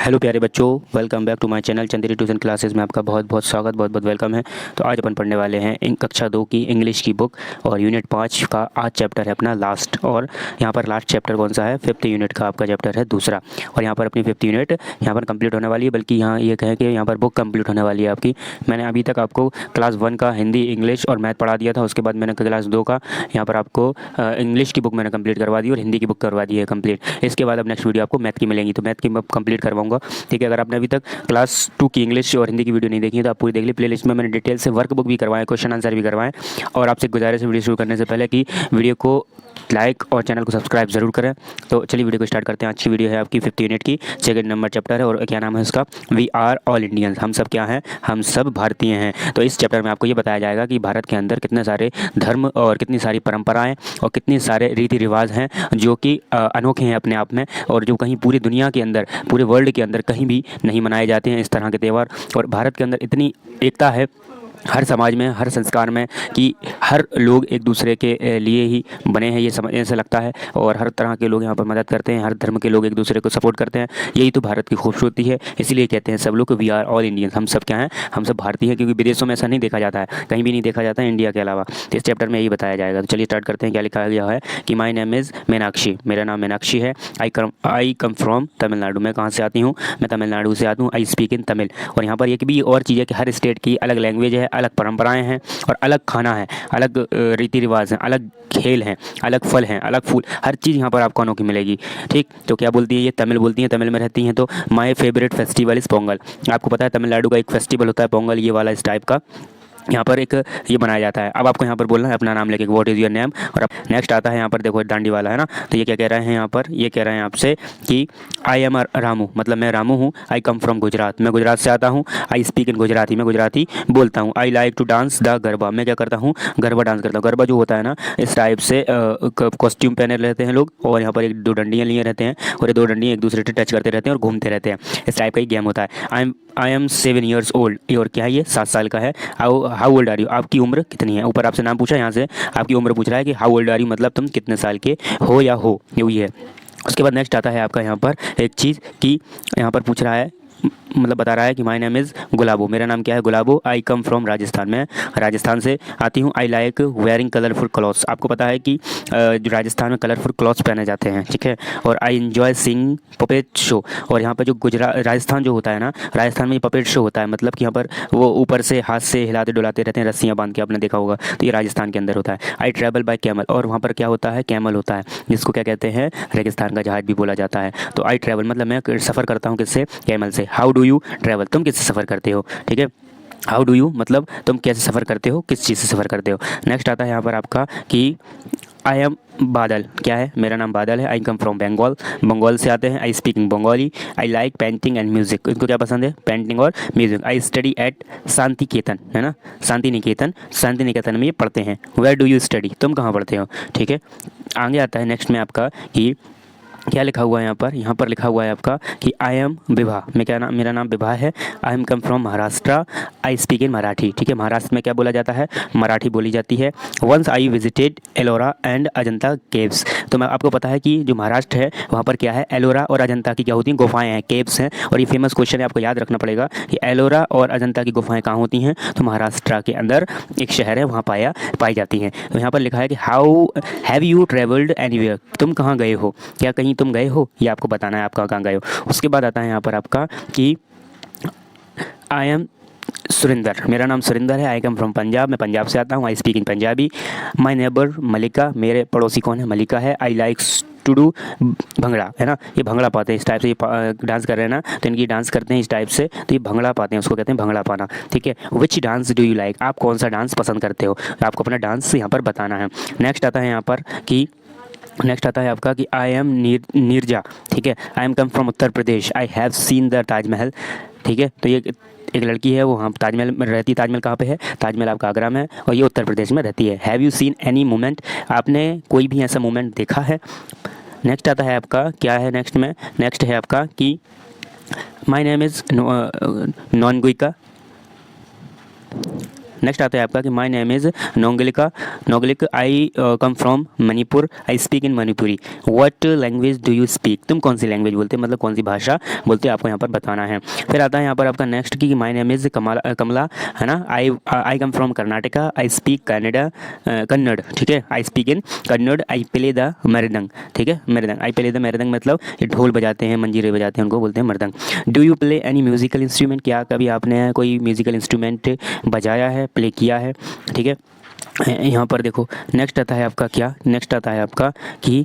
Hello प्यारे बच्चों, welcome back to my channel Chanderi tuition classes में आपका बहुत बहुत स्वागत, बहुत बहुत वेलकम है। तो आज अपन पढ़ने वाले हैं कक्षा 2 की इंग्लिश की बुक और यूनिट 5 का आज चैप्टर है अपना लास्ट। और यहाँ पर लास्ट चैप्टर कौन सा है? 5th यूनिट का आपका चैप्टर है दूसरा। और यहाँ पर अपनी 5th यूनिट यहाँ पर कंप्लीट होने वाली है, बल्कि यहाँ ये कहें कि यहाँ पर बुक कंप्लीट होने वाली है आपकी। मैंने अभी तक आपको क्लास 1 का हिंदी, इंग्लिश और मैथ पढ़ा दिया था। उसके बाद मैंने क्लास 2 का यहाँ पर आपको इंग्लिश की बुक मैंने कंप्लीट करवा दी और हिंदी की बुक करवा दी है कंप्लीट। इसके बाद अब नेक्स्ट वीडियो आपको मैथ की मिलेंगी, तो मैथ की मैं कंप्लीट करवाऊंगा। ठीक है, अगर आपने अभी तक क्लास 2 की इंग्लिश और हिंदी की वीडियो नहीं देखी है तो आप पूरी देख ली। प्लेलिस्ट में मैंने डिटेल से वर्कबुक भी करवाए, क्वेश्चन आंसर भी करवाएं। और आपसे गुजारिश है वीडियो शुरू करने से पहले कि वीडियो को लाइक और चैनल को सब्सक्राइब जरूर करें। तो चलिए वीडियो को स्टार्ट करते हैं। आज की वीडियो है आपकी 5th यूनिट की, सेकंड नंबर चैप्टर है और क्या नाम है इसका? We are all Indians. हम सब क्या हैं? हम सब भारतीय हैं। तो इस चैप्टर में आपको ये बताया जाएगा कि भारत के अंदर कितने सारे धर्म और कितनी सारी परंपराएं और कितने सारे रीति रिवाज हैं जो कि अनोखे हैं अपने आप में, और जो कहीं पूरी दुनिया के अंदर, पूरे वर्ल्ड के अंदर कहीं भी नहीं मनाए जाते हैं इस तरह के त्यौहार। और भारत के अंदर इतनी एकता है हर समाज में, हर संस्कार में, कि हर लोग एक दूसरे के लिए ही बने हैं, ये समझने से लगता है। और हर तरह के लोग यहाँ पर मदद करते हैं, हर धर्म के लोग एक दूसरे को सपोर्ट करते हैं। यही तो भारत की खूबसूरती है। इसीलिए कहते हैं सब लोग वी आर ऑल इंडियंस। हम सब क्या हैं? हम सब भारतीय हैं, क्योंकि विदेशों में ऐसा नहीं देखा जाता है, कहीं भी नहीं देखा जाता है इंडिया के अलावा। तो इस चैप्टर में यही बताया जाएगा। तो चलिए स्टार्ट करते हैं। क्या लिखा गया है कि माई नेम इज़ मीनाक्षी, मेरा नाम मीनाक्षी है। आई कम फ्रॉम तमिलनाडु, मैं कहाँ से आती हूँ? मैं तमिलनाडु से आती हूँ। आई स्पीक इन तमिल। और यहाँ पर एक भी और चीज़ है कि हर स्टेट की अलग लैंग्वेज है, अलग परंपराएं हैं और अलग खाना है, अलग रीति रिवाज हैं, अलग खेल हैं, अलग फल हैं, अलग फूल, हर चीज़ यहाँ पर आपको अनोखी मिलेगी। ठीक, तो क्या बोलती है ये? तमिल बोलती हैं, तमिल में रहती हैं। तो my favourite festival is Pongal. आपको पता है तमिलनाडु का एक फेस्टिवल होता है पोंगल, ये वाला इस टाइप का यहाँ पर एक ये बनाया जाता है। अब आपको यहाँ पर बोलना है अपना नाम लेके, व्हाट इज़ योर नेम। और अब नेक्स्ट आता है यहाँ पर, देखो डांडी वाला है ना। तो ये क्या कह रहे हैं यहाँ पर? ये कह रहे हैं आपसे कि आई एम रामू, मतलब मैं रामू हूँ। आई कम फ्रॉम गुजरात, मैं गुजरात से आता हूँ। आई स्पीक इन गुजराती, मैं गुजराती बोलता हूँ। I like to dance the garba, मैं क्या करता हूँ? गरबा डांस करता हूँ। गरबा जो होता है ना, इस टाइप से कॉस्ट्यूम पहने रहते हैं लोग, और यहाँ पर एक दो डंडियाँ लिए रहते हैं, और ये दो डंडियाँ एक दूसरे से टच करते रहते हैं और घूमते रहते हैं। इस टाइप का ही गेम होता है। I am 7 years old. और क्या है ये? 7 साल का है। हाउ ओल्ड आर यू, आपकी उम्र कितनी है? ऊपर आपसे नाम पूछा, यहाँ से आपकी उम्र पूछ रहा है कि हाउ ओल्ड आर यू, मतलब तुम कितने साल के हो या हो, यही है। उसके बाद नेक्स्ट आता है आपका यहाँ पर एक चीज़ कि यहाँ पर पूछ रहा है, मतलब बता रहा है कि माय नेम इज़ गुलाबो, मेरा नाम क्या है? गुलाबो। आई कम फ्रॉम राजस्थान, मैं राजस्थान से आती हूँ। I like wearing colourful clothes, आपको पता है कि जो राजस्थान में कलरफुल क्लॉथ्स पहने जाते हैं, ठीक है। और I enjoy sing puppet show. और यहाँ पर जो राजस्थान जो होता है ना, राजस्थान में पपेट शो होता है, मतलब कि यहाँ पर वो ऊपर से हाथ से हिलाते डुलाते रहते हैं, रस्सियाँ बांध के, आपने देखा होगा। तो ये राजस्थान के अंदर होता है। आई ट्रैवल बाय कैमल, और वहाँ पर क्या होता है? कैमल होता है, जिसको क्या कहते हैं? रेगिस्तान का जहाज भी बोला जाता है। तो आई ट्रैवल मतलब मैं सफ़र करता हूँ किससे? कैमल से। हाउ डू यू ट्रैवल, तुम किससे सफ़र करते हो? ठीक है, हाउ डू यू मतलब तुम कैसे सफ़र करते हो, किस चीज़ से सफ़र करते हो। नेक्स्ट आता है यहाँ पर आपका कि आई एम बादल, क्या है? मेरा नाम बादल है। I come from Bengal, Bengal से आते हैं। I speaking Bengali. I like painting and music, इनको क्या पसंद है? पेंटिंग और music. I study eight Shanti Niketan, है ना, शांति निकेतन, शांति निकेतन में ये पढ़ते हैं। वेयर डू यू स्टडी, तुम कहाँ पढ़ते हो? ठीक है, आगे आता है नेक्स्ट में आपका कि क्या लिखा हुआ है यहाँ पर लिखा हुआ है आपका कि आई एम विभा, मैं क्या नाम, मेरा नाम विभा है। I am come from Maharashtra. I speak इन मराठी, ठीक है, महाराष्ट्र में क्या बोला जाता है? मराठी बोली जाती है। Once I visited Ellora and Ajanta caves, तो मैं आपको पता है कि जो महाराष्ट्र है वहाँ पर क्या है? एलोरा और अजंता की क्या होती हैं? गुफाएँ हैं, केव्स हैं। और ये फेमस क्वेश्चन है, आपको याद रखना पड़ेगा कि एलोरा और अजंता की गुफाएँ कहाँ होती हैं? तो महाराष्ट्र के अंदर एक शहर है, वहाँ पाई जाती हैं। तो यहाँ पर लिखा है कि how have you travelled anywhere, तुम कहाँ गए हो, क्या कहीं तुम गए हो, ये आपको बताना है आप कहाँ गए हो। उसके बाद आता है यहाँ पर आपका कि आई एम सुरिंदर, मेरा नाम सुरिंदर है। आई कम फ्रॉम पंजाब, मैं पंजाब से आता हूँ। I speak in Punjabi. My neighbour Malika, मेरे पड़ोसी कौन है? मलिका है। I like to do bhangra, है ना, ये भंगड़ा पाते हैं इस टाइप से, ये डांस कर रहे हैं ना, तो इनकी डांस करते हैं इस टाइप से, तो ये भंगड़ा पाते हैं, उसको कहते हैं भंगड़ा पाना। ठीक है, which dance do you like, आप कौन सा डांस पसंद करते हो, आपको अपना डांस यहाँ पर बताना है। नेक्स्ट आता है यहाँ पर कि नेक्स्ट आता है आपका कि आई एम नीरजा, ठीक है। I am come from Uttar Pradesh. I have seen the Taj Mahal, ठीक है। तो ये एक लड़की है, वो वहाँ ताजमहल में रहती है। ताजमहल कहाँ पे है? ताजमहल आपका आगरा में है, और ये उत्तर प्रदेश में रहती है। Have you seen any moment, आपने कोई भी ऐसा मोमेंट देखा है? नेक्स्ट आता है आपका, क्या है नेक्स्ट में? नेक्स्ट है आपका कि माई नेम इज़ नॉन गुइका, नेक्स्ट आता है आपका कि माई नेम इज़ नोगलिक, I come from Manipur, I speak in Manipuri, what language do you speak, तुम कौन सी लैंग्वेज बोलते हैं, मतलब कौन सी भाषा बोलते हैं, आपको यहाँ पर बताना है। फिर आता है यहाँ पर आपका नेक्स्ट कि माई नेम इज़ कमला, है ना, I come from Karnataka, I speak Kannada, ठीक है, I speak in Kannada, I play the mridang, ठीक है, मृदंग, आई प्ले द मृदंग मतलब ये ढोल बजाते हैं, मंजीरे बजाते हैं, उनको बोलते हैं मृदंग। Do you play any musical instrument, क्या कभी आपने कोई म्यूजिकल इंस्ट्रूमेंट बजाया है, प्ले किया है, ठीक है। यहाँ पर देखो नेक्स्ट आता है आपका क्या, नेक्स्ट आता है आपका कि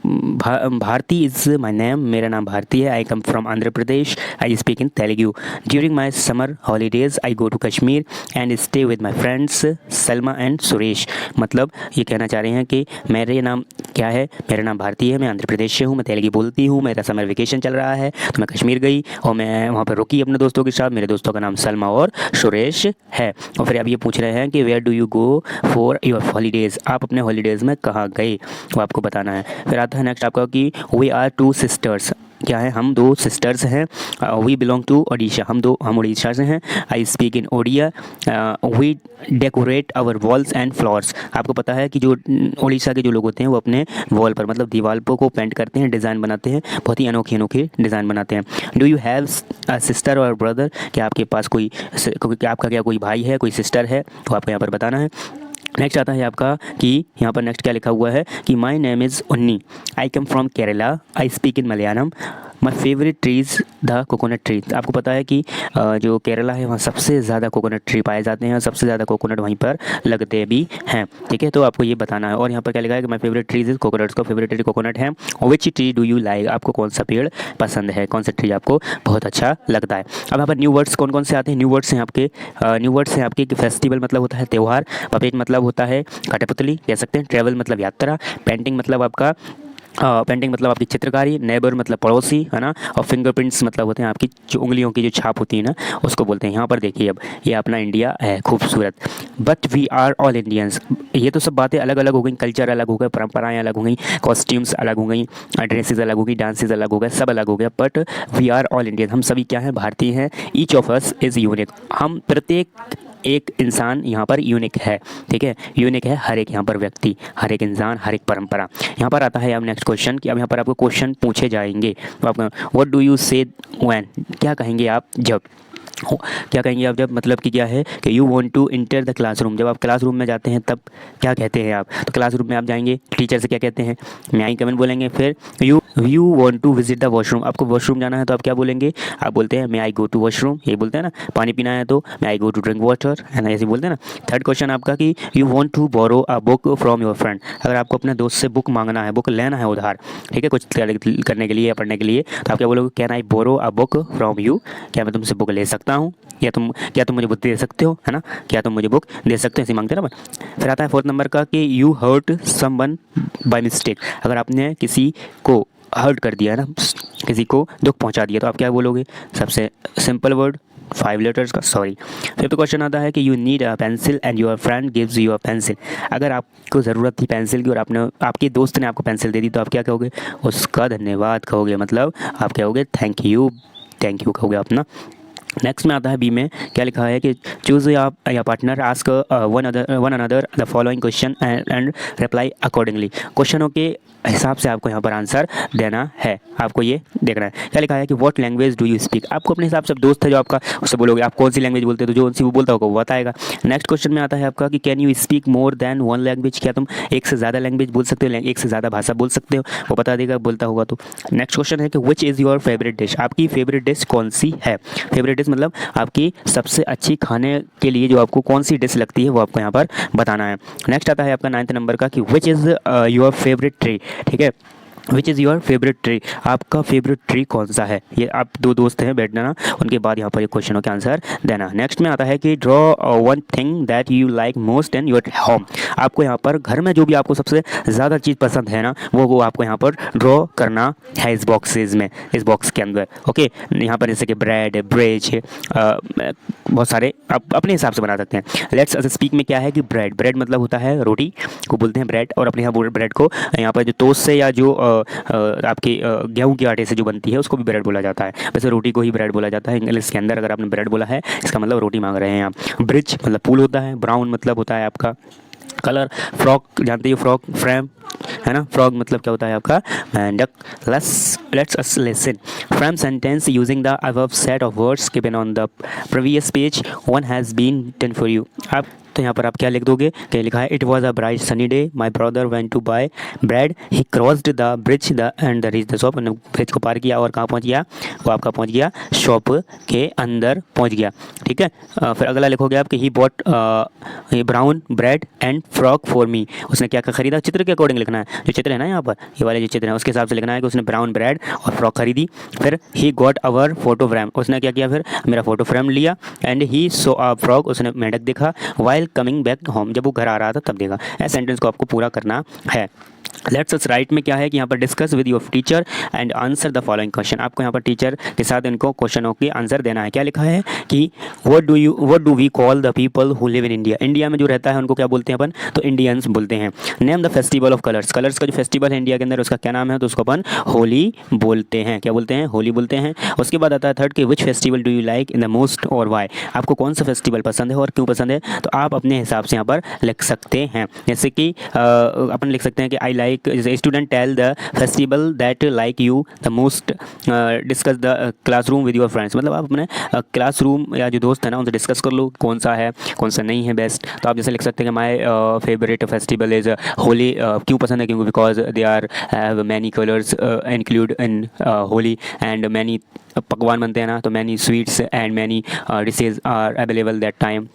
भारती इज़ माई नेम, मेरा नाम भारती है, I come from Andhra Pradesh, I speak in Telugu, during my summer holidays I go to Kashmir and stay with my friends Salma and Suresh. मतलब ये कहना चाह रहे हैं कि मेरे नाम क्या है, मेरा नाम भारती है, मैं आंध्र प्रदेश से हूँ, मैं तेलुगु बोलती हूँ, मेरा समर वेकेशन चल रहा है तो मैं कश्मीर गई और मैं वहाँ पर रुकी अपने दोस्तों के साथ, मेरे दोस्तों का नाम सलमा और सुरेश है। और फिर अब ये पूछ रहे हैं कि where do you go for your holidays, आप अपने हॉलीडेज़ में कहाँ गए, वो आपको बताना है। फिर आता है नेक्स्ट आपका कि वी आर 2 सिस्टर्स, क्या है, हम 2 सिस्टर्स हैं, वी बिलोंग टू ओडिशा, हम उड़ीसा से हैं, I speak in Odia, we decorate our walls and floors, आपको पता है कि जो उड़ीसा के जो लोग होते हैं वो अपने वॉल पर मतलब दीवार को पेंट करते हैं, डिज़ाइन बनाते हैं, बहुत ही अनोखी अनोखी डिज़ाइन बनाते हैं। डू यू हैव सिस्टर और ब्रदर, क्या आपके पास आपका क्या कोई भाई है, कोई सिस्टर है, तो आपको यहाँ पर बताना है। नेक्स्ट आता है आपका कि यहाँ पर नेक्स्ट क्या लिखा हुआ है कि my name is Unni, I come from Kerala, I speak in Malayalam, my favourite trees the coconut tree, आपको पता है कि जो केरला है वहाँ सबसे ज़्यादा कोकोनट ट्री पाए जाते हैं और सबसे ज़्यादा कोकोनट वहीं पर लगते भी हैं, ठीक है, तो आपको ये बताना है। और यहाँ पर क्या लिखा है कि my favourite trees is coconut, उसका फेवरेट ट्री कोकोनट है। Which tree do you like, आपको कौन सा पेड़ पसंद है, कौन सा ट्री आपको बहुत अच्छा लगता है। अब यहाँ पर न्यू वर्ड्स कौन कौन से आते हैं, न्यू वर्ड्स हैं आपके कि फेस्टिवल मतलब होता है त्यौहार, पपेट मतलब होता है कठपुतली कह सकते हैं, ट्रैवल मतलब यात्रा, पेंटिंग मतलब आपकी चित्रकारी, नेबर मतलब पड़ोसी, है ना, और फिंगरप्रिंट्स मतलब होते हैं आपकी जो उंगलियों की जो छाप होती है ना, उसको बोलते हैं। यहाँ पर देखिए अब ये अपना इंडिया है खूबसूरत, but we are all Indians, ये तो सब बातें अलग अलग हो गई, कल्चर अलग हो गए, परंपराएं अलग हो गई, कॉस्ट्यूम्स अलग हो गई, ड्रेसेस अलग हो गई, डांसेस अलग हो गए, सब अलग हो गया, but we are all Indian, हम सभी क्या हैं, भारतीय हैं। Each of us is unique, हम प्रत्येक एक इंसान यहाँ पर यूनिक है, ठीक है, यूनिक है हर एक यहाँ पर व्यक्ति, हर एक इंसान, हर एक परंपरा। यहाँ पर आता है अब नेक्स्ट क्वेश्चन कि अब यहाँ पर आपको क्वेश्चन पूछे जाएंगे, तो आपका व्हाट डू यू से व्हेन, क्या कहेंगे आप जब, क्या कहेंगे आप जब, मतलब कि क्या है कि you want to enter the classroom, जब आप क्लासरूम में जाते हैं तब क्या कहते हैं आप, तो क्लासरूम में आप जाएंगे टीचर से क्या कहते हैं, मैं आई कम बोलेंगे। फिर you want to visit the washroom, आपको वॉशरूम जाना है तो आप क्या बोलेंगे, आप बोलते हैं मैं आई गो टू वॉशरूम, ये बोलते हैं ना, पानी पीना है तो मैं आई गो टू ड्रिंक वाटर, है ना, ऐसे बोलते हैं ना। थर्ड क्वेश्चन आपका कि you want to borrow a book from your friend, अगर आपको अपने दोस्त से बुक मांगना है, बुक लेना है उधार, ठीक है, कुछ करने के लिए या पढ़ने के लिए, तो आप क्या बोलोगे, can I borrow a book from you, क्या मैं तुमसे बुक ले सकता हूँ, क्या तुम मुझे बुक दे सकते हो, है ना, क्या तुम मुझे बुक दे सकते हो, ऐसे मांगते हैं ना। फिर आता है फोर्थ नंबर का कि you hurt someone by mistake, अगर आपने किसी को हर्ट कर दिया है ना, किसी को दुख पहुंचा दिया, तो आप क्या बोलोगे, सबसे सिंपल वर्ड 5 लेटर्स का, सॉरी। फिफ्थ क्वेश्चन आता है कि you need a pencil and your friend gives you a pencil, अगर आपको ज़रूरत थी पेंसिल की और आपके दोस्त ने आपको पेंसिल दे दी, तो आप क्या कहोगे, उसका धन्यवाद कहोगे, मतलब आप क्या कहोगे, थैंक यू कहोगे अपना। नेक्स्ट में आता है बी में क्या लिखा है कि choose your partner, ask one another the following question and reply accordingly, क्वेश्चनों के हिसाब से आपको यहाँ पर आंसर देना है, आपको ये देखना है। क्या लिखा है कि what language do you speak, आपको अपने हिसाब से दोस्त है जो आपका, उससे बोलोगे आप कौन सी लैंग्वेज बोलते हो, तो जो उनसी वो बोलता होगा वो बताएगा। नेक्स्ट क्वेश्चन में आता है आपका कि can you speak more than one language, क्या तुम एक से ज़्यादा लैंग्वेज बोल सकते हो, एक से ज़्यादा भाषा बोल सकते हो, वो बता देगा बोलता होगा तो। नेक्स्ट क्वेश्चन है कि which is your favourite dish, आपकी फेवरेट डिश कौन सी है, फेवरेट डिश मतलब आपकी सबसे अच्छी खाने के लिए जो आपको कौन सी डिश लगती है वो आपको यहाँ पर बताना है। नेक्स्ट आता है आपका 9th नंबर का कि which is your favourite tree, ठीक है, which is your favourite tree, आपका फेवरेट ट्री कौन सा है, ये आप 2 दोस्त हैं बैठना, उनके बाद यहाँ पर ये क्वेश्चनों के आंसर देना। नेक्स्ट में आता है कि draw one thing that you like most in your home, आपको यहाँ पर घर में जो भी आपको सबसे ज़्यादा चीज़ पसंद है ना, वो आपको यहाँ पर ड्रॉ करना है इस बॉक्सेज में, इस बॉक्स के अंदर, ओके। यहाँ पर जैसे कि ब्रेड, ब्रेज, बहुत सारे आप अपने हिसाब से बना सकते हैं। लेट्स स्पीक में क्या है कि ब्रेड मतलब होता है रोटी को बोलते हैं ब्रेड, और अपने यहाँ ब्रेड को यहाँ पर जो टोस्ट से या जो आपकी गेहूँ के आटे से जो बनती है उसको भी ब्रेड बोला जाता है। वैसे रोटी को ही ब्रेड बोला जाता है इंग्लिश के अंदर। अगर आपने ब्रेड बोला है इसका मतलब रोटी मांग रहे हैं आप। ब्रिज मतलब पुल होता है। ब्राउन मतलब होता है आपका कलर। फ्रॉक जानते हो, फ्रॉक फ्रेम है ना। फ्रॉग मतलब क्या होता है आपका मेंढक। Let's us listen from sentence using the above set of words given on the previous page. One has been done for you. आप तो यहाँ पर आप क्या लिख दोगे, क्या लिखा है, it was a bright sunny day, my brother went to buy bread, he crossed the bridge the and the reach the shop. Bridge को पार किया और कहाँ पहुँच गया, वो आपका पहुँच गया शॉप के अंदर पहुँच गया। ठीक है, फिर अगला लिखोगे आप कि he bought brown bread and frock for me. उसने क्या खरीदा, चित्र के अकॉर्डिंग लिखना है। जो चित्र है ना यहाँ पर, ये वाले जो चित्र है उसके हिसाब से लिखना है कि उसने ब्राउन ब्रेड और फ्रॉक खरीदी। फिर he got our photo frame, उसने क्या किया, फिर मेरा फोटो फ्रेम लिया। And he so a frock, उसने मेंढक देखा। वाइल कमिंग बैक होम, जब वो घर आ रहा था तब देखा। ऐसे सेंटेंस को आपको पूरा करना है। लेट्स अस राइट में क्या है कि यहाँ पर discuss with your teacher and answer the following question. आपको यहाँ पर टीचर के साथ इनको क्वेश्चनों के आंसर देना है। क्या लिखा है कि what do we call the people who live in India. India में जो रहता है उनको क्या बोलते हैं अपन, तो इंडियंस बोलते हैं। Name the festival of colours, colours का जो फेस्टिवल है इंडिया के अंदर उसका क्या नाम है, तो उसको अपन होली बोलते हैं। क्या बोलते हैं, होली बोलते हैं। उसके बाद आता है थर्ड कि which festival do you like in the most और वाई। आपको कौन सा फेस्टिवल पसंद है और क्यों पसंद है, तो आप अपने हिसाब से यहाँ पर लिख सकते हैं। जैसे कि अपन लिख सकते हैं कि आई लाइक, जैसे student tell the festival that like you the most, discuss the classroom with your friends. मतलब आप अपने क्लासरूम या जो दोस्त है ना उनसे डिस्कस कर लो कौन सा है कौन सा नहीं है बेस्ट। तो आप जैसे लिख सकते हैं कि my favourite festival is Holi. क्यों पसंद है, क्योंकि because they are have many colours include in Holi and many पकवान बनते हैं ना, तो many sweets and many dishes are available that time.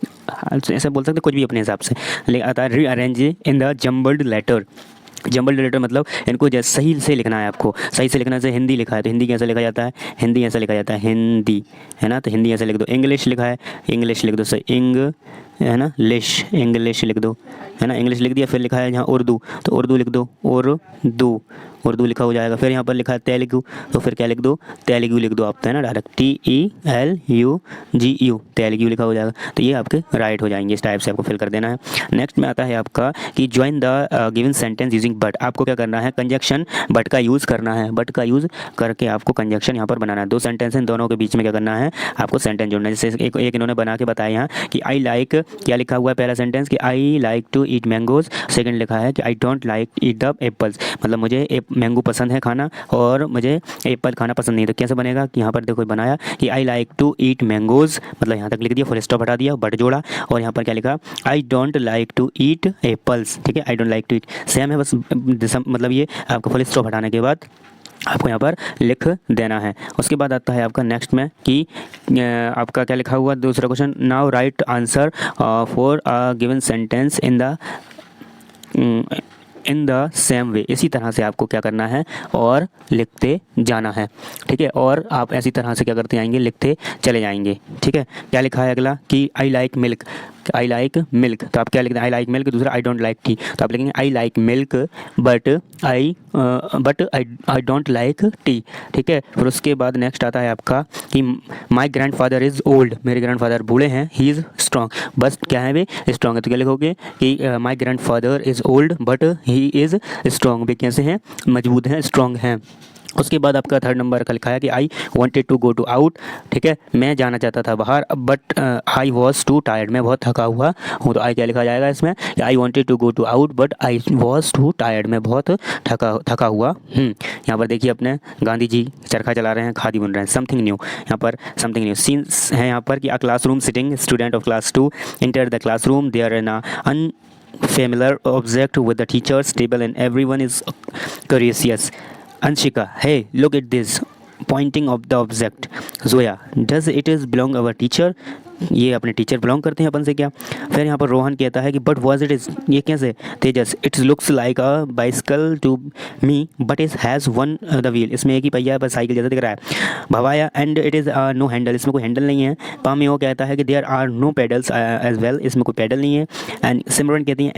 ऐसे बोल सकते हैं कुछ भी अपने हिसाब से। आता है rearrange in the jumbled letter. Jumbled letter मतलब इनको जैसे सही से लिखना है आपको। सही से लिखना से हिंदी लिखा है तो हिंदी कैसे लिखा जाता है, हिंदी ऐसा लिखा जाता है हिंदी, है ना, तो हिंदी ऐसे लिख दो। इंग्लिश लिखा है, इंग्लिश लिख दो सही, है ना, लिश, इंग्लिश लिख दो, है ना, इंग्लिश लिख दिया। फिर लिखा है यहाँ उर्दू, तो उर्दू लिख दो, उर्दू, उर्दू लिखा हो जाएगा। फिर यहाँ पर लिखा है तेलुगु, तो फिर क्या लिख दो, तेलुगु लिख दो आप, है ना, डायरेक्ट TELUGU, तेलुगु लिखा हो जाएगा। तो ये आपके राइट हो जाएंगे। इस टाइप से आपको फिल कर देना है। नेक्स्ट में आता है आपका कि join the given sentence using but. आपको क्या करना है, कंजक्शन बट का यूज़ करना है। बट का यूज़ करके आपको कंजक्शन यहाँ पर बनाना है। दो सेंटेंस हैं, दोनों के बीच में क्या करना है, आपको सेंटेंस जोड़ना है। जैसे एक इन्होंने बना के बताया यहाँ कि आई लाइक, क्या लिखा हुआ है पहला सेंटेंस कि I like to eat mangoes. Second लिखा है कि I don't like eat the apples, मतलब मुझे मैंगो पसंद है खाना और मुझे एप्पल खाना पसंद नहीं। तो कैसे बनेगा कि यहाँ पर देखो बनाया कि I like to eat mangoes, मतलब यहाँ तक लिख दिया, फुल स्टॉप हटा दिया, बट जोड़ा। और यहाँ पर क्या लिखा, I don't like to eat apples. ठीक है, I don't like to eat same है, बस मतलब ये आपको फुल स्टॉप हटाने के बाद आपको यहाँ पर लिख देना है। उसके बाद आता है आपका नेक्स्ट में कि आपका क्या लिखा हुआ दूसरा question, now right answer for a given sentence in the same way. इसी तरह से आपको क्या करना है और लिखते जाना है। ठीक है, और आप ऐसी तरह से क्या करते जाएंगे, लिखते चले जाएंगे। ठीक है, क्या लिखा है अगला कि I like milk, I like milk, तो आप क्या लिखते हैं, आई लाइक मिल्क। दूसरा आई डोंट लाइक टी, तो आप लिखेंगे I like milk but I don't like T. ठीक है, फिर उसके बाद नेक्स्ट आता है आपका कि my grandfather is old, मेरे ग्रैंड फादर बूढ़े हैं, ही इज़ स्ट्रॉन्ग, बस क्या है वे स्ट्रॉन्ग है। तो क्या लिखोगे कि my grandfather is old but he is strong, वे कैसे हैं, मजबूत हैं, स्ट्रॉन्ग हैं। उसके बाद आपका थर्ड नंबर का लिखा है कि I wanted to go to out. ठीक है, मैं जाना चाहता था बाहर, but I was too tired, मैं बहुत थका हुआ हूँ। तो आई क्या लिखा जाएगा इसमें, I wanted to go to out but I was too tired, मैं बहुत थका हुआ हूँ। यहाँ पर देखिए अपने गांधी जी चरखा चला रहे हैं, खादी बुन रहे हैं, समथिंग न्यू। यहाँ पर समथिंग न्यू सीन्स है यहाँ पर कि a classroom sitting, student of class 2 enter the classroom, there in unfamiliar object with the teacher's table and everyone is curious. Anshika, hey, look at this, pointing of the object. Zoya, does it is belong our teacher? ये अपने teacher belong करते हैं अपन से क्या। फिर यहाँ पर रोहन कहता है कि बट वॉज इट इज़, ये कैसे। Tejas, it's looks like a bicycle to me but is has one the wheel, इसमें एक ही पहिया है बस साइकिल जैसा दिख रहा है। Bhavya, and it is no handle, इसमें कोई हैंडल नहीं है। पामियो कहता है कि there are no pedals as well, इसमें कोई पेडल नहीं है। एंड सिमरन कहती हैं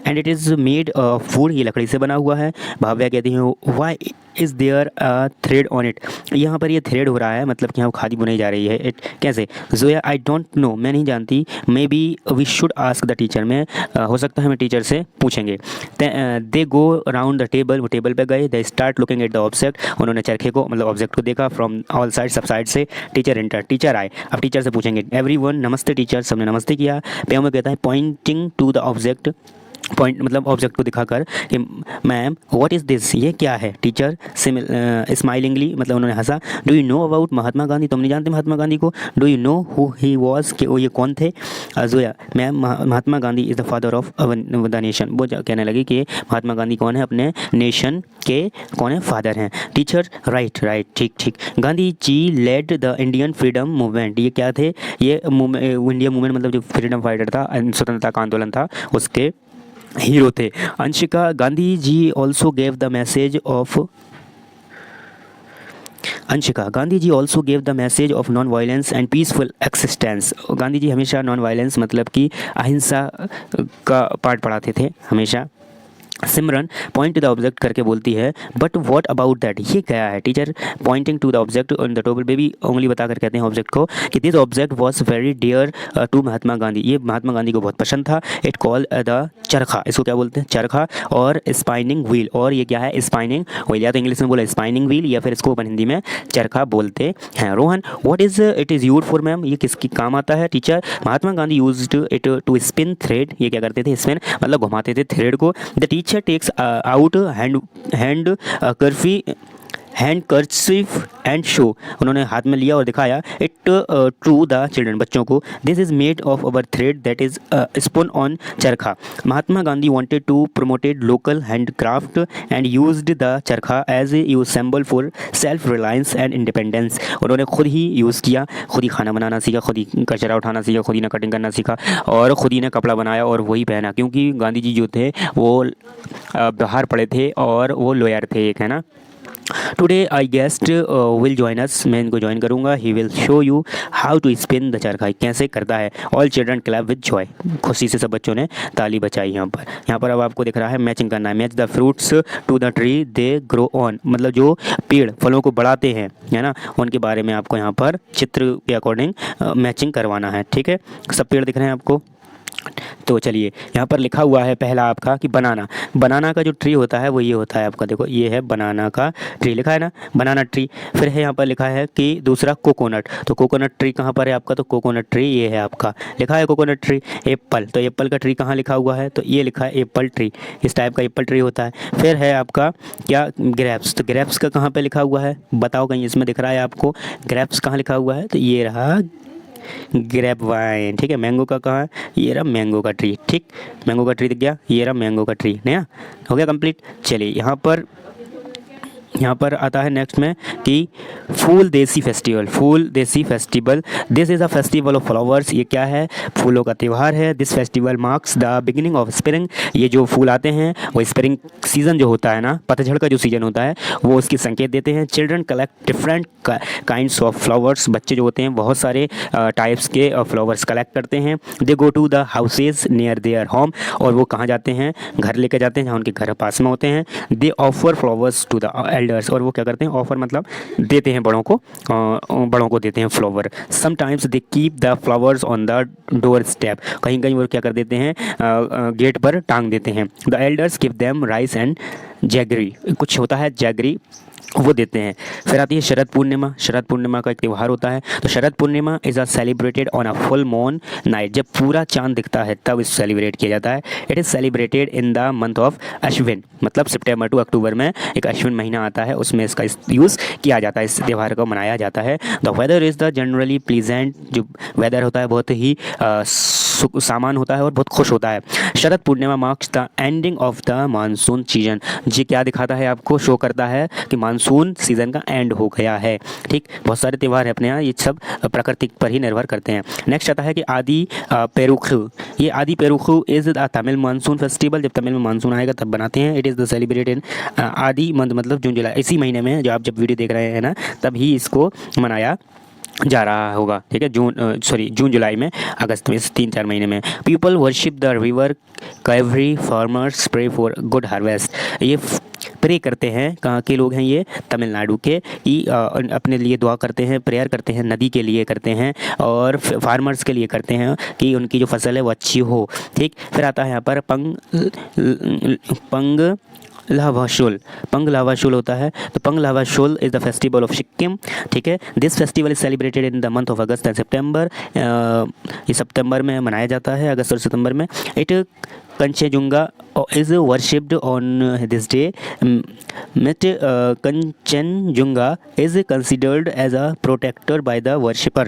and it is made of wood, ये लकड़ी से बना हुआ है। भाव्या कहती हैं why is there a thread on it, यहाँ पर ये थ्रेड हो रहा है, मतलब कि यहाँ खादी बुनाई जा रही है। इट कैसे। Zoya, I don't don't know, मैं नहीं जानती, maybe we should ask the teacher, में हो सकता है हमें टीचर से पूछेंगे। They go around the table, वो टेबल पे गए। They start looking at the object, उन्होंने चरखे को मतलब ऑब्जेक्ट को देखा। फ्रॉम ऑल साइड, सब साइड से। टीचर एंटर, टीचर आए। अब टीचर से पूछेंगे। एवरीवन नमस्ते टीचर, सबने नमस्ते किया। पेमो कहता है pointing to the object, point मतलब ऑब्जेक्ट को दिखाकर कि मैम व्हाट इज़ दिस, ये क्या है। टीचर स्माइलिंगली मतलब उन्होंने हंसा। Do you know about Mahatma Gandhi, तुम नहीं जानते महात्मा गांधी को। Do you know who he was, कि वो ये कौन थे। Zoya, ma'am Mahatma Gandhi is the father of the nation. वो कहने लगी कि महात्मा गांधी कौन है, अपने नेशन के कौन है, फादर हैं। टीचर राइट राइट, ठीक ठीक। Gandhi ji led the Indian freedom movement, ये क्या थे, ये इंडिया मूवमेंट मतलब जो फ्रीडम फाइटर था, स्वतंत्रता का आंदोलन था, उसके हीरो थे। Anshika, Gandhi ji also gave the message of, Anshika, Gandhi ji also gave the message of non violence and peaceful existence. Gandhi ji हमेशा नॉन वायलेंस मतलब कि अहिंसा का पाठ पढ़ाते थे हमेशा। सिमरन पॉइंट टू द ऑब्जेक्ट करके बोलती है बट व्हाट अबाउट दैट, ये क्या है। Teacher pointing to the object on the table, baby उंगली बताकर कहते हैं ऑब्जेक्ट को कि this object was very dear to Mahatma Gandhi, ये महात्मा गांधी को बहुत पसंद था। इट कॉल द चरखा, इसको क्या बोलते हैं, चरखा। और स्पाइनिंग व्हील, और ये क्या है, स्पाइनिंग व्हील, या तो इंग्लिश में बोला स्पाइनिंग व्हील या फिर इसको अपन हिंदी में चरखा बोलते हैं। Rohan, what is it is use for ma'am, ये किसकी काम आता है। Teacher Mahatma Gandhi used it to spin thread, ये क्या करते थे, स्पिन मतलब घुमाते थे थ्रेड को। The teacher takes out handkerchief and show, उन्होंने हाथ में लिया और दिखाया। इट टू द चिल्ड्रन, बच्चों को। This is made of our thread that is spun on charkha. Mahatma Gandhi wanted to promoted local handcraft and used the charkha as a symbol for self reliance and independence. उन्होंने खुद ही यूज़ किया, खुद ही खाना बनाना सीखा, खुद ही कचरा उठाना सीखा, खुद ही ने कटिंग करना सीखा और खुद ही ने कपड़ा बनाया और वही पहना, क्योंकि गांधी जी जो थे वो बाहर पड़े थे और वो लॉयर थे एक, है ना। Today I guest will join us, मैं इनको ज्वाइन करूँगा। He will show you how to spin the charkha, कैसे करता है। All children clap with joy, खुशी से सब बच्चों ने ताली बजाई। यहाँ पर अब आपको दिख रहा है मैचिंग करना है। Match the fruits to the tree they grow on, मतलब जो पेड़ फलों को बढ़ाते हैं, है ना, उनके बारे में आपको यहाँ पर चित्र के अकॉर्डिंग मैचिंग करवाना है। ठीक है, सब पेड़ दिख रहे हैं आपको। तो चलिए, यहाँ पर लिखा हुआ है पहला आपका कि बनाना, बनाना का जो ट्री होता है वो ये होता है आपका, देखो ये है बनाना का ट्री, लिखा है ना, बनाना ट्री। फिर है यहाँ पर लिखा है कि दूसरा कोकोनट, तो कोकोनट ट्री कहाँ पर है आपका, तो कोकोनट ट्री ये है आपका, लिखा है कोकोनट ट्री। एप्पल, तो एप्पल का ट्री कहाँ लिखा हुआ है, तो ये लिखा है एप्पल ट्री, इस टाइप का एप्पल ट्री होता है। फिर है आपका क्या, ग्रेप्स, तो ग्रेप्स का कहाँ पर लिखा हुआ है, बताओ कहीं इसमें दिख रहा है आपको ग्रेप्स कहाँ लिखा हुआ है, तो ये रहा ग्रेप वाइन। ठीक है, मैंगो का कहाँ है, ये रहा मैंगो का ट्री। ठीक, मैंगो का ट्री दिख गया, ये रहा मैंगो का ट्री, नया हो गया कंप्लीट। चलिए यहाँ पर आता है नेक्स्ट में कि फूल देसी फेस्टिवल, फूल देसी festival. This is a festival of flowers, ये क्या है, फूलों का त्यौहार है। This festival marks the beginning of spring, ये जो फूल आते हैं वो स्प्रिंग सीज़न जो होता है ना, पतझड़ का जो सीज़न होता है वो उसकी संकेत देते हैं। Children collect different kinds of flowers, बच्चे जो होते हैं बहुत सारे टाइप्स के फ्लावर्स कलेक्ट करते हैं। They go to the houses near their home, और वो कहाँ जाते हैं, घर लेके जाते हैं जहाँ उनके घर पास में होते हैं। They offer flowers to the elders, और वो क्या करते हैं, ऑफर मतलब देते हैं बड़ों को देते हैं flower. Sometimes they keep the flowers on the door step, कहीं कहीं वो क्या कर देते हैं, गेट पर टांग देते हैं। The elders give them rice and jaggery, कुछ होता है जैगरी वो देते हैं। फिर आती है शरद पूर्णिमा, शरद पूर्णिमा का एक त्यौहार होता है। तो Sharad Purnima is a celebrated on a full moon night, जब पूरा चांद दिखता है तब इस सेलिब्रेट किया जाता है। It is celebrated in the month of Ashwin, मतलब सितंबर टू अक्टूबर में एक अश्विन महीना आता है, उसमें इसका यूज़ किया जाता है, इस त्यौहार को मनाया जाता है। The weather is the generally pleasant, जो वेदर होता है बहुत ही सामान होता है और बहुत खुश होता है। Sharad Purnima marks the ending of the monsoon season, ये क्या दिखाता है आपको, शो करता है कि मानसून सीजन का एंड हो गया है। ठीक, बहुत सारे त्यौहार है अपने यहाँ, ये सब प्रकृति पर ही निर्भर करते हैं। नेक्स्ट आता है कि आदि पेरुखु, ये Aadi Perukku is the Tamil monsoon festival, जब तमिल में मानसून आएगा तब बनाते हैं। It is the celebrated in Aadi month, मतलब जून जुलाई, इसी महीने में जो आप जब वीडियो देख रहे हैं ना तभी इसको मनाया जा रहा होगा, ठीक है, जून जुलाई में, अगस्त में, इस 3-4 महीने में। People worship the river Kaveri, farmers pray for good harvest. ये प्रे करते हैं, कहाँ के लोग हैं ये, तमिलनाडु के, कि अपने लिए दुआ करते हैं, प्रेयर करते हैं, नदी के लिए करते हैं और फार्मर्स के लिए करते हैं कि उनकी जो फसल है वो अच्छी हो, ठीक। फिर आता है यहाँ पर पंगलावाशुल। पंगलावाशुल होता है, तो Pang Lhabsol is the festival of Sikkim, ठीक है। This festival is celebrated in the month of August and September. ये सितंबर में मनाया जाता है, अगस्त और सितंबर में। It Kanchenjunga is worshipped on this day. Kanchenjunga is considered as a protector by the worshipper.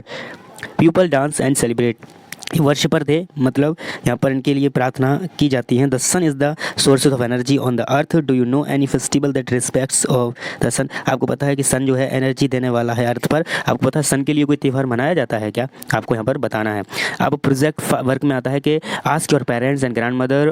People dance and celebrate. Worshipper थे, मतलब यहाँ पर इनके लिए प्रार्थना की जाती है। The sun is the source of energy on the earth. Do you know any festival that respects of the sun? आपको पता है कि सन जो है एनर्जी देने वाला है अर्थ पर। आपको पता है सन के लिए कोई त्यौहार मनाया जाता है क्या? आपको यहाँ पर बताना है। अब प्रोजेक्ट वर्क में आता है कि ask your parents and grandmother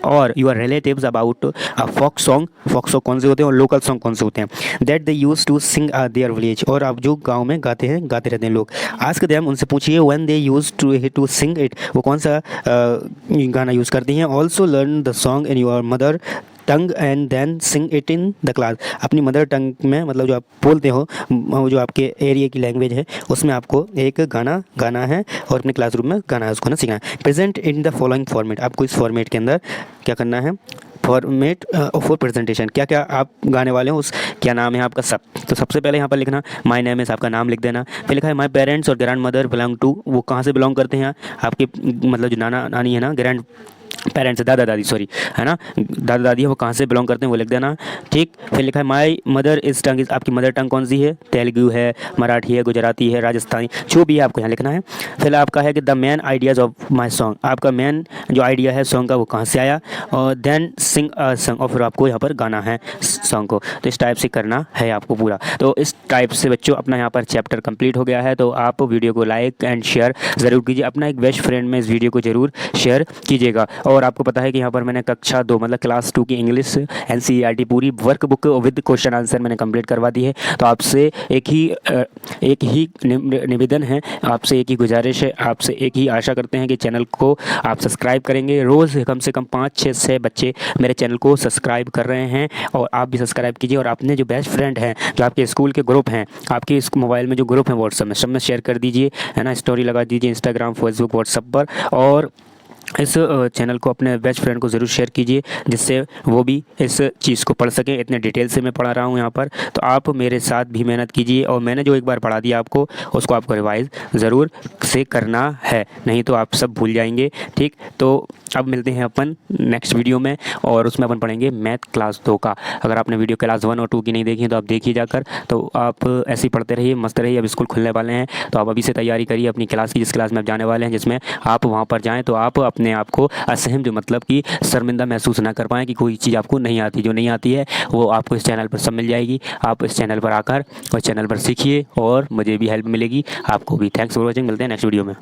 और your relatives about a folk song. Folk song कौन से होते हैं और लोकल सॉन्ग कौन से होते हैं? That they use to sing their village. और आप जो गाँव में गाते रहते हैं लोग। आस्क देम, उनसे पूछिए, when they use to sing it, वो कौन सा गाना यूज़ करती हैं। Also learn the song in your mother tongue and then sing it in the class. अपनी मदर टंग में, मतलब जो आप बोलते हो, जो आपके एरिया की लैंग्वेज है, उसमें आपको एक गाना गाना है और अपने क्लासरूम में गाना है, उसको ना सीखना है। Present in the following format. आपको इस फॉर्मेट के अंदर क्या करना है? Format for presentation. क्या क्या आप गाने वाले हो, उस क्या नाम है आपका सब। तो सबसे पहले यहाँ पर लिखना माय नेम इज़, आपका नाम लिख देना। फिर लिखा है माय पेरेंट्स और ग्रैंड मदर बिलोंग टू। वो कहाँ से बिलोंग करते हैं? आपके मतलब जो नाना नानी है ना, ग्रैंड पेरेंट्स, दादा दादी, सॉरी, है ना, दादा दादी है, वो कहाँ से बिलोंग करते हैं वो लिख देना, ठीक। फिर लिखा है my mother is tongue is, आपकी मदर टंग कौन सी है? तेलुगु है, मराठी है, गुजराती है, राजस्थानी, जो भी है आपको यहाँ लिखना है। फिर आपका है कि the main ideas of my song. आपका मेन जो आइडिया है सॉन्ग का वो कहाँ से आया, और देन सिंग अ सॉन्ग, और फिर आपको यहाँ पर गाना है सॉन्ग को। तो इस टाइप से करना है आपको पूरा। तो इस टाइप से बच्चों अपना यहाँ पर चैप्टर कंप्लीट हो गया है। तो आप वीडियो को लाइक एंड शेयर ज़रूर कीजिए। अपना एक बेस्ट फ्रेंड में इस वीडियो को ज़रूर शेयर कीजिएगा। और आपको पता है कि यहाँ पर मैंने कक्षा 2 मतलब क्लास 2 की इंग्लिश NCERT पूरी वर्कबुक विद क्वेश्चन आंसर मैंने कंप्लीट करवा दी है। तो आपसे एक ही निवेदन है, आपसे एक ही गुजारिश है, आपसे एक ही आशा करते हैं कि चैनल को आप सब्सक्राइब करेंगे। रोज़ कम से कम 5-6 बच्चे मेरे चैनल को सब्सक्राइब कर रहे हैं, और आप भी सब्सक्राइब कीजिए। और अपने जो बेस्ट फ्रेंड हैं, जो आपके स्कूल के ग्रुप हैं, आपके इस मोबाइल में जो ग्रुप हैं व्हाट्सएप में, सब में शेयर कर दीजिए, है ना, स्टोरी लगा दीजिए इंस्टाग्राम, फेसबुक, व्हाट्सएप पर। और इस चैनल को अपने बेस्ट फ्रेंड को ज़रूर शेयर कीजिए, जिससे वो भी इस चीज़ को पढ़ सकें। इतने डिटेल से मैं पढ़ा रहा हूँ यहाँ पर, तो आप मेरे साथ भी मेहनत कीजिए। और मैंने जो एक बार पढ़ा दिया आपको, उसको आपको रिवाइज़ ज़रूर से करना है, नहीं तो आप सब भूल जाएंगे, ठीक। तो अब मिलते हैं अपन नेक्स्ट वीडियो में, और उसमें अपन पढ़ेंगे मैथ क्लास 2 का। अगर आपने वीडियो क्लास 1 और 2 की नहीं देखी है तो आप देखिए जाकर। तो आप ऐसे ही पढ़ते रहिए, मस्त रहिए। अब स्कूल खुलने वाले हैं, तो आप अभी से तैयारी करिए अपनी क्लास की, जिस क्लास में आप जाने वाले हैं, जिसमें आप वहाँ पर जाएँ तो आप अपने आप को असहम, जो मतलब कि शर्मिंदा महसूस ना कर पाएँ कि कोई चीज़ आपको नहीं आती। जो नहीं आती है वो आपको इस चैनल पर सब मिल जाएगी। आप इस चैनल पर आकर उस चैनल पर सीखिए, और मुझे भी हेल्प मिलेगी, आपको भी। Thanks for watching. मिलते हैं नेक्स्ट वीडियो में।